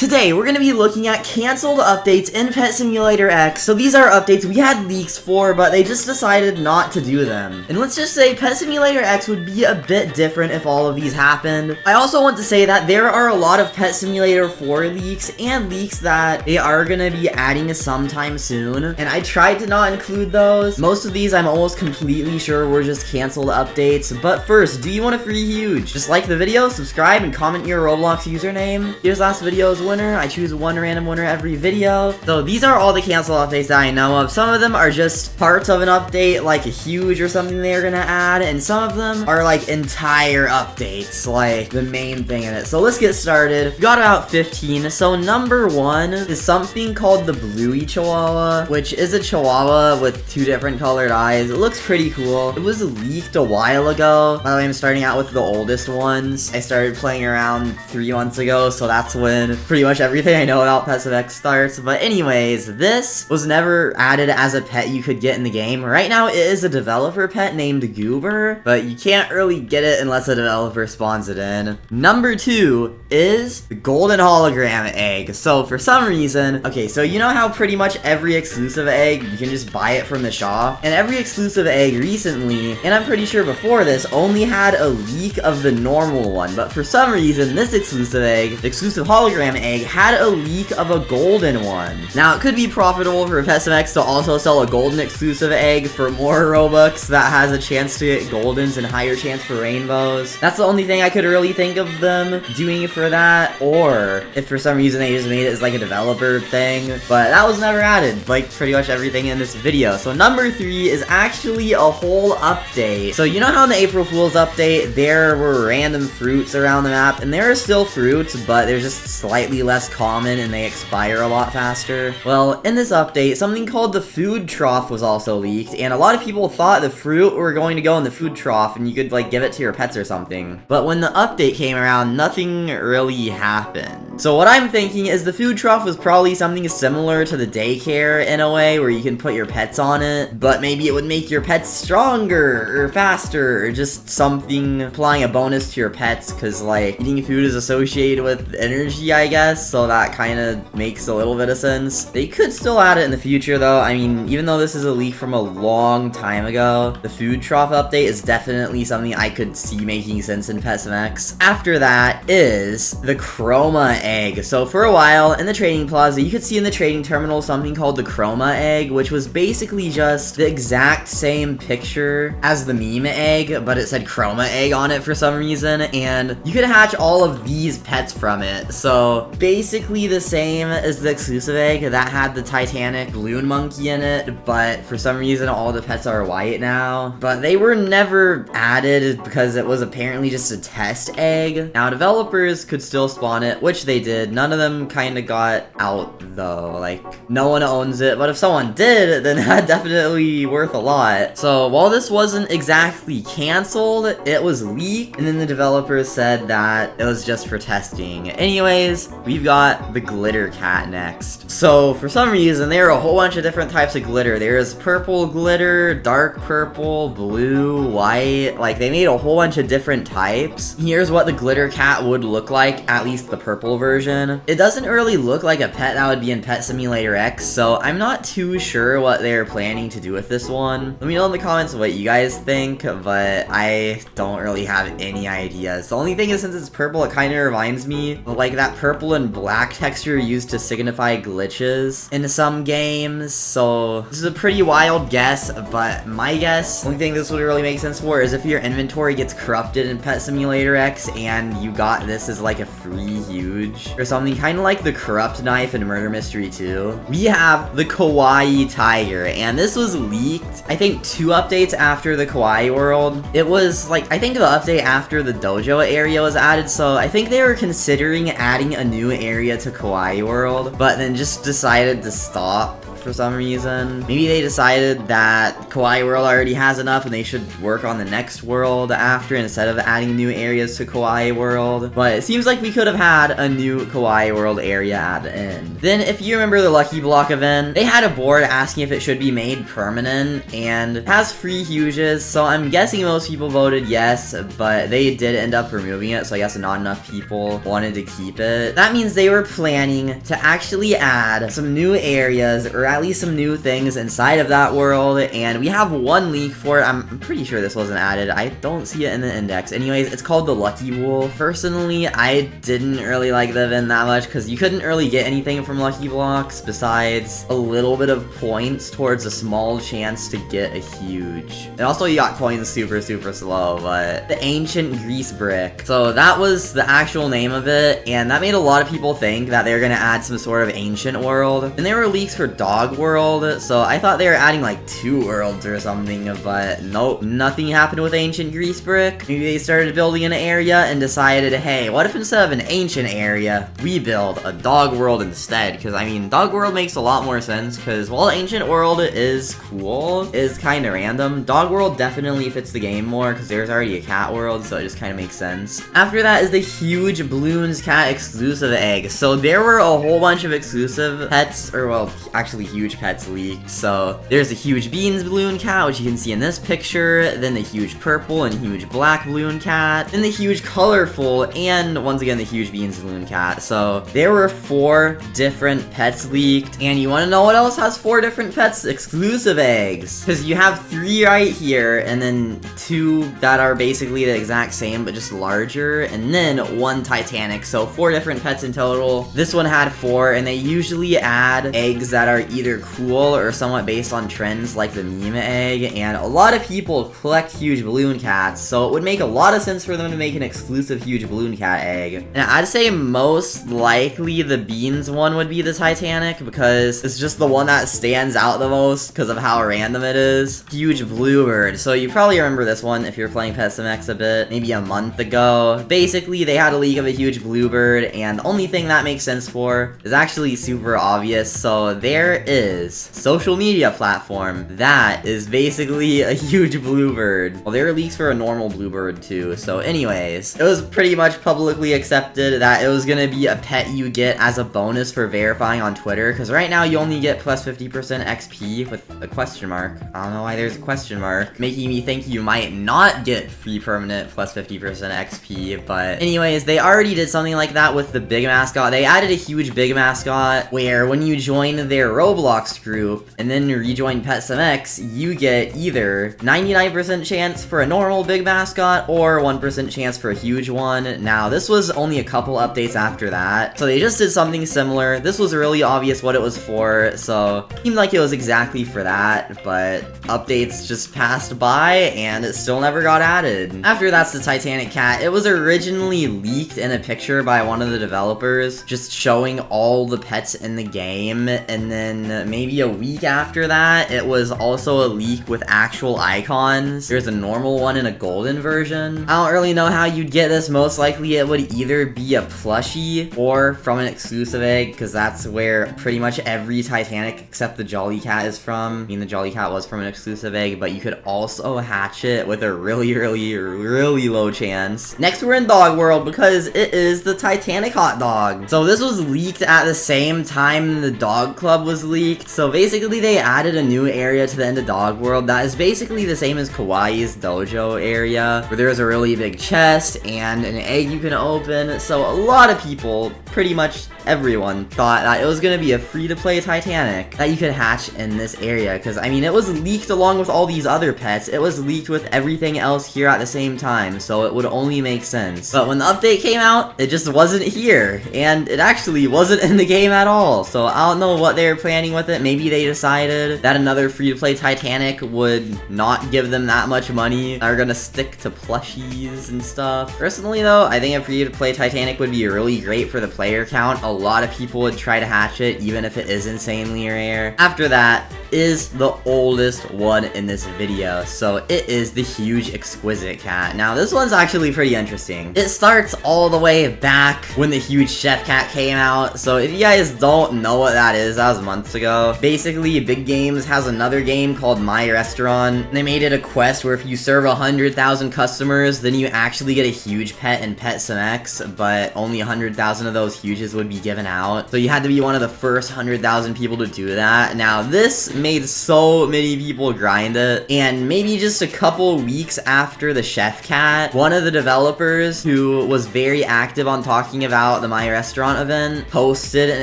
Today, we're going to be looking at canceled updates in Pet Simulator X. So these are updates we had leaks for, but they just decided not to do them. And let's just say Pet Simulator X would be a bit different if all of these happened. I also want to say that there are a lot of Pet Simulator 4 leaks and leaks that they are going to be adding sometime soon. And I tried to not include those. Most of these I'm almost completely sure were just canceled updates. But first, do you want a free huge? Just like the video, subscribe, and comment your Roblox username. Here's last video's winner. I choose one random winner every video. So these are all the cancel updates that I know of. Some of them are just parts of an update, like a huge or something they're gonna add, and some of them are like entire updates, like the main thing in it. So let's get started. We got about 15. So number 1 is something called the Bluey Chihuahua, which is a Chihuahua with 2 different colored eyes. It looks pretty cool. It was leaked a while ago. By the way, I'm starting out with the oldest ones. I started playing around 3 months ago, so that's when pretty much everything I know about Pets of X starts. But anyways, this was never added as a pet you could get in the game. Right now, it is a developer pet named Goober, but you can't really get it unless a developer spawns it in. Number 2 is the golden hologram egg. So for some reason, okay, so you know how pretty much every exclusive egg, you can just buy it from the shop? And every exclusive egg recently, and I'm pretty sure before this, only had a leak of the normal one. But for some reason, this exclusive egg, the exclusive hologram egg, had a leak of a golden one. Now, it could be profitable for Pets of X to also sell a golden exclusive egg for more Robux that has a chance to get goldens and higher chance for rainbows. That's the only thing I could really think of them doing for that, or if for some reason they just made it as like a developer thing, but that was never added, like pretty much everything in this video. So number 3 is actually a whole update. So you know how in the April Fool's update, there were random fruits around the map, and there are still fruits, but they're just slightly less common and they expire a lot faster? Well, in this update, something called the food trough was also leaked, and a lot of people thought the fruit were going to go in the food trough and you could like give it to your pets or something. But when the update came around, nothing really happened. So what I'm thinking is the food trough was probably something similar to the daycare in a way, where you can put your pets on it, but maybe it would make your pets stronger or faster, or just something applying a bonus to your pets, because like eating food is associated with energy, I guess. So that kind of makes a little bit of sense. They could still add it in the future though. I mean, even though this is a leak from a long time ago, the food trough update is definitely something I could see making sense in Pets of X. After that is the Chroma egg. So for a while in the trading plaza, you could see in the trading terminal something called the Chroma egg, which was basically just the exact same picture as the meme egg, but it said Chroma egg on it for some reason, and you could hatch all of these pets from it. So basically the same as the exclusive egg that had the Titanic balloon monkey in it, but for some reason all the pets are white now. But they were never added because it was apparently just a test egg. Now developers could still spawn it, which they did. None of them kind of got out though, like no one owns it, but if someone did, then that's definitely worth a lot. So while this wasn't exactly canceled, it was leaked, and then the developers said that it was just for testing. Anyways, we've got the glitter cat next. So for some reason, there are a whole bunch of different types of glitter. There's purple glitter, dark purple, blue, white. Like they made a whole bunch of different types. Here's what the glitter cat would look like, at least the purple version. It doesn't really look like a pet that would be in Pet Simulator X, so I'm not too sure what they're planning to do with this one. Let me know in the comments what you guys think, but I don't really have any ideas. The only thing is, since it's purple, it kind of reminds me of like that purple and black texture used to signify glitches in some games. So this is a pretty wild guess, but my guess, only thing this would really make sense for is if your inventory gets corrupted in Pet Simulator X and you got this as like a free huge or something, kind of like the corrupt knife in Murder Mystery 2. We have the kawaii tiger, and this was leaked I think 2 updates after the kawaii world. It was like, I think the update after the dojo area was added, so I think they were considering adding a new area to Kawaii World, but then just decided to stop for some reason. Maybe they decided that Kawaii World already has enough and they should work on the next world after instead of adding new areas to Kawaii World. But it seems like we could have had a new Kawaii World area at the end. Then if you remember the Lucky Block event, they had a board asking if it should be made permanent, and it has free huges, so I'm guessing most people voted yes, but they did end up removing it, so I guess not enough people wanted to keep it. That means they were planning to actually add some new areas, or at least some new things inside of that world, and we have one leak for it. I'm pretty sure this wasn't added. I don't see it in the index. Anyways, it's called the Lucky Wolf. Personally, I didn't really like the event that much because you couldn't really get anything from Lucky Blocks besides a little bit of points towards a small chance to get a huge. And also you got coins super slow, but the Ancient Grease Brick. So that was the actual name of it, and that made a lot of people think that they were gonna add some sort of ancient world. And there were leaks for Dog World, so I thought they were adding like 2 worlds or something, but nope, nothing happened with Ancient Grease Brick. Maybe they started building an area and decided, hey, what if instead of an ancient area, we build a Dog World instead? Because I mean, Dog World makes a lot more sense, because while Ancient World is cool, is kind of random, Dog World definitely fits the game more, because there's already a cat world, so it just kind of makes sense. After that is the huge Bloons Cat exclusive egg. So there were a whole bunch of exclusive pets, or well, actually huge pets leaked. So there's a huge Beans Balloon Cat, which you can see in this picture, then the huge purple and huge black Balloon Cat, then the huge colorful, and once again the huge Beans Balloon Cat. So there were 4 different pets leaked, and you want to know what else has 4 different pets? Exclusive eggs. Because you have 3 right here, and then 2 that are basically the exact same but just larger, and then 1 Titanic. So 4 different pets in total. This one had 4, and they usually add eggs that are either cool or somewhat based on trends like the meme egg, and a lot of people collect huge balloon cats, so it would make a lot of sense for them to make an exclusive huge balloon cat egg. And I'd say most likely the Beans one would be the Titanic, because it's just the one that stands out the most because of how random it is. Huge Bluebird. So you probably remember this one if you're playing PetSimX a bit, maybe a month ago. Basically, they had a leak of a huge Bluebird, and the only thing that makes sense for is actually super obvious. So there is social media platform that is basically a huge Bluebird. Well, there are leaks for a normal Bluebird too. So anyways, it was pretty much publicly accepted that it was gonna be a pet you get as a bonus for verifying on Twitter, because right now you only get plus 50% XP with a question mark. I don't know why there's a question mark, making me think you might not get free permanent plus 50% XP, but anyways, they already did something like that with the big mascot. They added a huge big mascot where when you join their Roblox group and then rejoin PetSimX, you get either 99% chance for a normal big mascot or 1% chance for a huge one. Now, this was only a couple updates after that, so they just did something similar. This was really obvious what it was for, so it seemed like it was exactly for that, but updates just passed by and it still never got added. After that's the Titanic cat. It was originally leaked in a picture by one of the developers, just showing all the pets in the game, and then maybe a week after that, it was also a leak with actual icons. There's a normal one and a golden version. I don't really know how you'd get this. Most likely it would either be a plushie or from an exclusive egg, because that's where pretty much every Titanic except the Jolly Cat is from. I mean, the Jolly Cat was from an exclusive egg, but you could also hatch it with a really low chance. Next, we're in Dog World because it is the Titanic hot dog. So this was leaked at the same time the Dog Club was leaked. So basically they added a new area to the end of Dog World that is basically the same as Kawaii's dojo area, where there's a really big chest and an egg you can open. So a lot of people, pretty much everyone, thought that it was gonna be a free-to-play Titanic that you could hatch in this area, because I mean, it was leaked along with all these other pets. It was leaked with everything else here at the same time, so it would only make sense. But when the update came out, it just wasn't here, and it actually wasn't in the game at all. So I don't know what they were planning with it. Maybe they decided that another free-to-play Titanic would not give them that much money. They're gonna stick to plushies and stuff. Personally though, I think a free-to-play Titanic would be really great for the player count. A a lot of people would try to hatch it, even if it is insanely rare. After that is the oldest one in this video, so it is the huge Exquisite cat. Now, this one's actually pretty interesting. It starts all the way back when the huge chef cat came out, so if you guys don't know what that is, that was months ago. Basically, Big Games has another game called My Restaurant. They made it a quest where if you serve 100,000 customers, then you actually get a huge pet and pet some X, but only 100,000 of those huges would be given out. So you had to be one of the first 100,000 people to do that. Now, this made so many people grind it, and maybe just a couple weeks after the chef cat, one of the developers who was very active on talking about the My Restaurant event posted an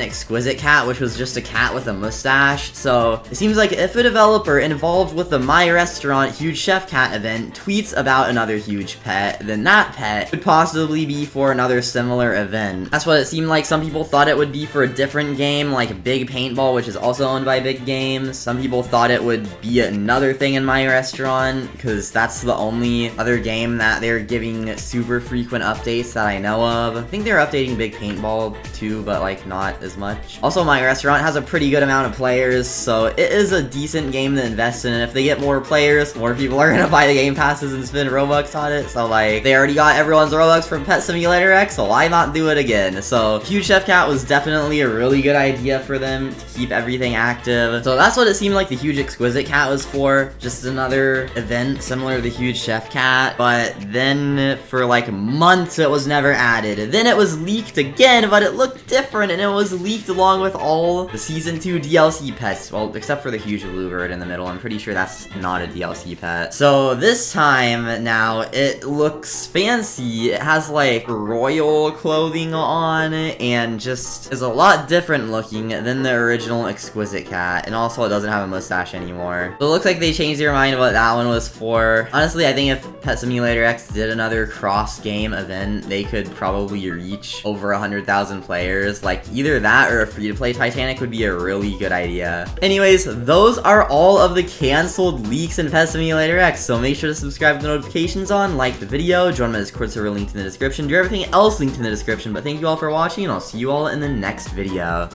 Exquisite cat, which was just a cat with a mustache. So it seems like if a developer involved with the My Restaurant huge chef cat event tweets about another huge pet, then that pet could possibly be for another similar event. That's what it seemed like. Some people thought it would be for a different game, like Big Paintball, which is also owned by Big Games. Some people thought it would be another thing in My Restaurant, because that's the only other game that they're giving super frequent updates that I know of. I think they're updating Big Paintball too, but like not as much. Also, My Restaurant has a pretty good amount of players, so it is a decent game to invest in, and if they get more players, more people are gonna buy the game passes and spend Robux on it. So like, they already got everyone's Robux from Pet Simulator X, so why not do it again? So Huge Chef Cat was definitely a really good idea for them to keep everything active. So that's what it seemed like the huge Exquisite cat was for, just another event similar to the huge Chef Cat. But then for like months it was never added. Then it was leaked again, but it looked different, and it was leaked along with all the Season 2 DLC pets. Well, except for the huge Bluebird in the middle. I'm pretty sure that's not a DLC pet. So this time now it looks fancy. It has like royal clothing on and just is a lot different looking than the original Exquisite cat. And also it doesn't have a mustache anymore. So it looks like they changed their mind what that one was for. Honestly, I think if Pet Simulator X did another cross-game event, they could probably reach over 100,000 players. Like either that or a free-to-play Titanic would be a really good idea. Anyways, those are all of the canceled leaks in Pet Simulator X. So make sure to subscribe with the notifications on, like the video, join my Discord server linked in the description, do everything else linked in the description. But thank you all for watching, and I'll see you all in the next video.